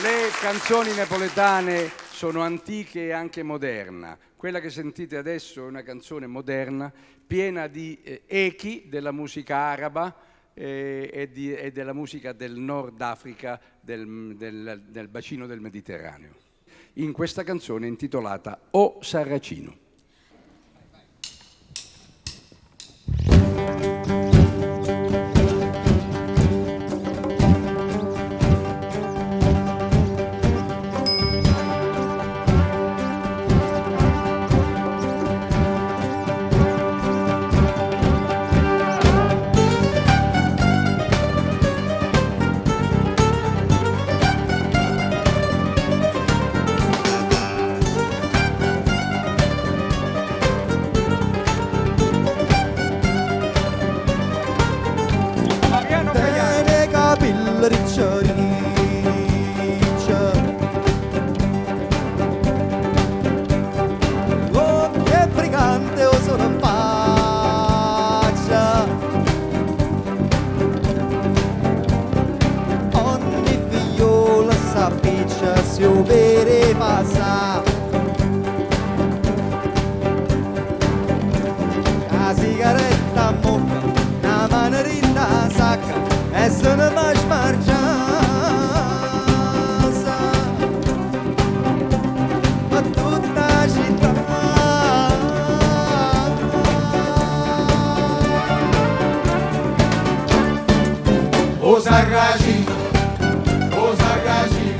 Le canzoni napoletane sono antiche e anche moderna. Quella che sentite adesso è una canzone moderna, piena di echi della musica araba e della musica del Nord Africa, del bacino del Mediterraneo. In questa canzone intitolata O Sarracino. Se o vere passar a sigaretta mocca na manerina sacca e se ne va smargiasa a tutta la città o Sarracino, o Sarracino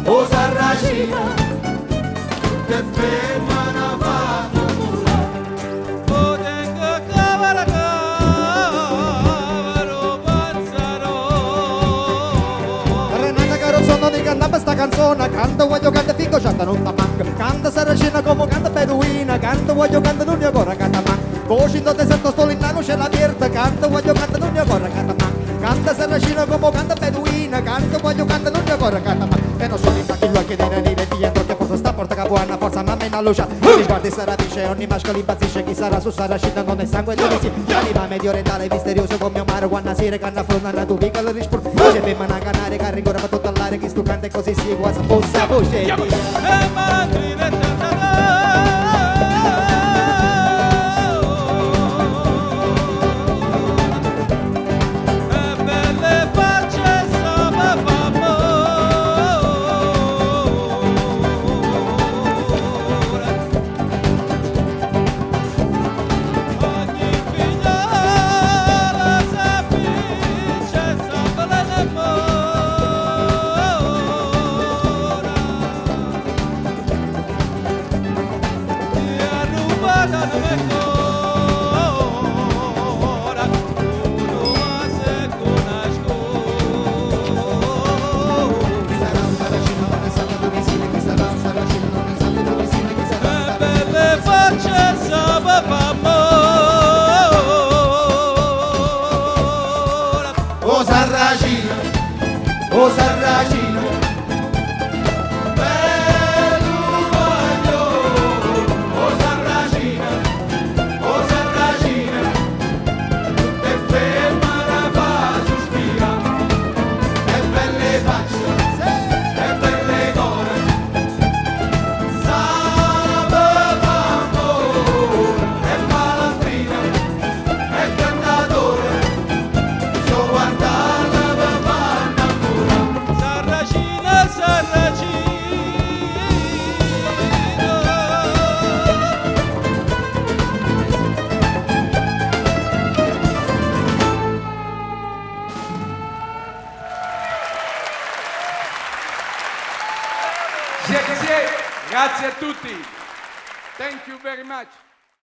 o Sarracina, che ferma una vada mura. O tengo cavara cavaro panzaro. Renata Carozzone di cantava sta canzone, canta voglio canta figo canta non ta manca, canta Sarracina come canta beduina, canta voglio canta non ancora canta manca. Voci in deserto sto l'innano c'è la vierta, canta voglio canta non ancora canta manca. Canta Sarracina come canta beduina, canta voglio canta non ancora canta manca. E non sono in facchillo a chiedere dire dietro che forza sta porta capuana, forza mamma in allucia. Ti guardi sarà dice ogni mascolo impazzisce, chi sarà su Sarracina non è sangue di risi. L'anima medio orientale misterioso come un mare, quando sera canna fronda una tu piccola risport. Voce femmina canare che ringora per tutto all'aria, chi stu canta così si guasa fossa voce. O Sarracino, o Sarracino, bello voglio, o Sarracino, e ferma la fa sospira, e belle facce, e belle gore, Grazie a tutti. Thank you very much.